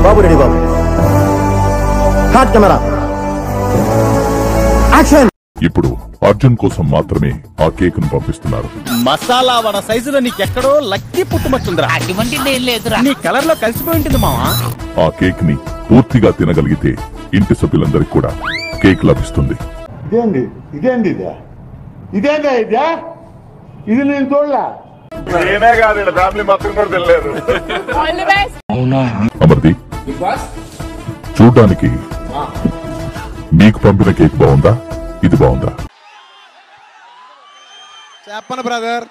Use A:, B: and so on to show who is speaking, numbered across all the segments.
A: బాబు ready బాబు. Hot camera action.
B: ఇప్పుడు అర్జున్ కోసం మాత్రమే ఆ కేక్ ను పంపిస్తున్నారు.
C: మసాలా వడ సైజులో నీకెక్కడో లక్కీ పుట్టుమచ్చుందిరా. నీ కలర్ లో కలిసిపోయి ఉంటుంది మావా.
B: ఆ కేక్ ని పూర్తిగా తినగలిగితే ఇంటి సభ్యులందరికీ కూడా కేక్ లభిస్తుంది.
D: ఇది నేను చూడలా.
B: అమర్దీప్, చూడ్డానికి మీకు పంపిన కేక్ బాగుందా, ఇది బాగుందా?
C: చెప్పను బ్రదర్.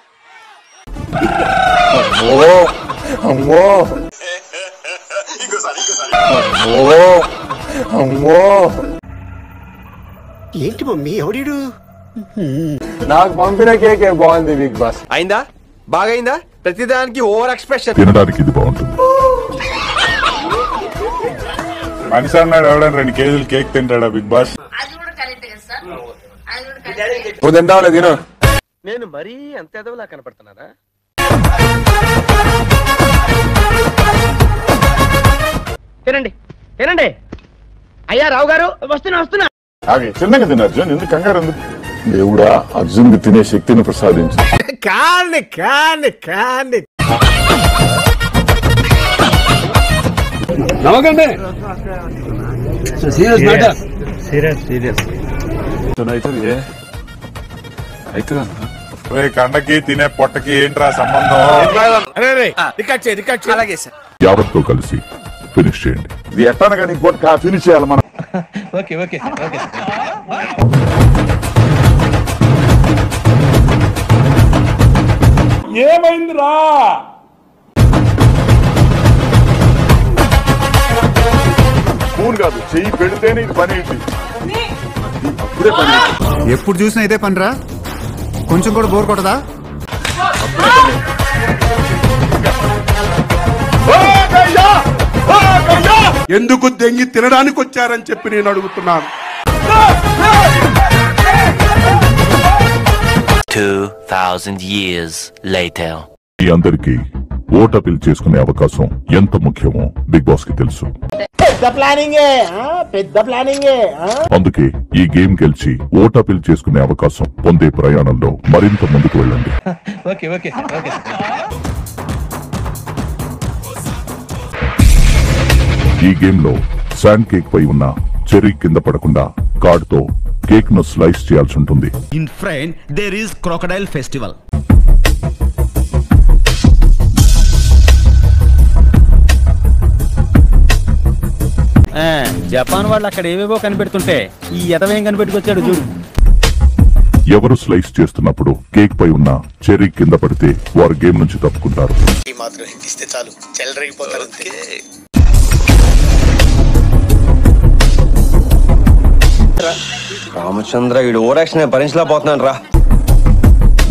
A: ఏంటి మమ్మీ ఎవడీడు?
D: నాకు పంపిన కేకే బాగుంది బిగ్ బాస్. అయిందా? బాగైందా? ప్రతిదానికి ఓవర్ ఎక్స్ప్రెషన్.
B: తినడానికి ఇది బాగుంటుంది.
E: మనిషి అన్నాడు ఎవడని 2 కేజీలు కేక్ తింటాడా బిగ్ బాస్?
D: తింటావులే తిను.
C: నేను మరీ అంత ఎదవలా కనపడుతున్నానా? తినండి తినండి. అయ్యా రావు గారు వస్తున్నా.
E: చిన్నగా తిన అర్జున్, ఎందుకు కంగారు ఎందుకు? దేవుడా అర్జున్ కి తినే శక్తిని ప్రసాదించు.
C: కాండి
D: నమ్మకండి. Serious matter.
E: కండకి తినే పొట్టకి ఏంట్రా సంబంధం?
C: అలాగే సార్.
B: యావత్తో కలిసి ఫినిష్ చేయండి.
E: ఇది ఎట్టాను కానీ ఇంకోటి ఫినిష్ చేయాలి మనం.
C: ఓకే.
E: ఏమైందిరా? ఫోన్ కాదు, చెయ్యి పెడితేనే ఇది పని ఏంటి? అప్పుడే పని.
F: ఎప్పుడు చూసినా ఇదే పనిరా, కొంచెం కూడా బోర్ కొట్టదా?
E: ఎందుకు దెంగి తినడానికి వచ్చారని చెప్పి నేను అడుగుతున్నాను.
G: 2000 years later.
B: మీ అందరికీ ఓట్ అపీల్ చేసుకునే అవకాశం ఎంత ముఖ్యమో బిగ్ బాస్ కి తెలుసు. అందుకే ఈ గేమ్ గెలిచి ఓట్ అపీల్ చేసుకునే అవకాశం పొందే ప్రయాణంలో మరింత ముందుకు వెళ్ళండి. ఈ గేమ్ లో శాండ్ కేక్ పై ఉన్న చెర్రీ కింద పడకుండా కార్డ్ తో కేక్ ను స్లైస్ చేయాల్సి ఉంటుంది.
C: In front there is crocodile festival. Japan వాళ్ళు అక్కడ ఏవేవో కనిపెడుతుంటే ఈ ఎదవేం కనిపెట్టుకొచ్చాడు చూడు.
B: ఎవరు స్లైస్ చేస్తున్నప్పుడు కేక్ పై ఉన్న చెర్రీ కింద పడితే వారు గేమ్ నుంచి తప్పుకుంటారు.
D: రామచంద్ర ఈ ఓవర్ యాక్షన్ భరించలేకపోతున్నాను రా.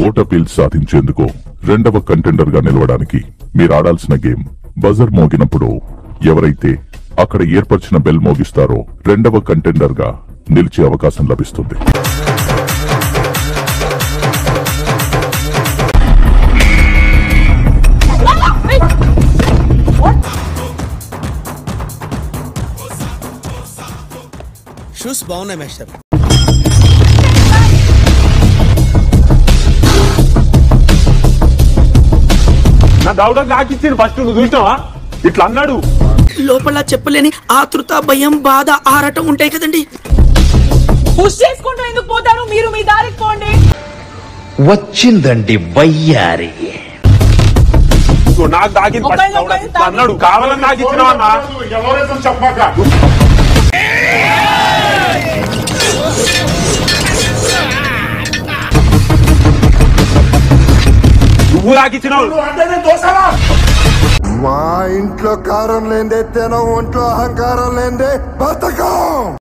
B: ఓట్ అపీల్ సాధించేందుకు రెండవ కంటెండర్ గా నిలవడానికి మీరు ఆడాల్సిన గేమ్ బజర్ మోగినప్పుడు ఎవరైతే అక్కడ ఏర్పరిచిన బెల్ మోగిస్తారో రెండవ కంటెండర్ గా నిలిచే అవకాశం లభిస్తుంది.
C: షూస్ బాగున్నాయి మేస్టర్.
E: నా దౌడ నాకిచ్చింది ఫస్ట్, నువ్వు చూసినావా? ఇట్లా అన్నాడు.
H: లోపల చెప్పలేని ఆతృత, భయం, బాధ, ఆరాటం ఉంటాయి కదండి.
I: పుష్ చేసుకుంటూ ఎందుకు పోతారు? మీరు మీ దారికి పోండి.
G: వచ్చిందండి వయ్యారి.
E: నాకు దాకింది ఫస్ట్ అన్నాడు. కావాలని నాకు ఇచ్చినావన్నా. చెప్పాక నువ్వు నాకిచ్చినావు.
D: మా ఇంట్లో కారం లేదే తినం, ఒంట్లో అహంకారం లేదే బతకం.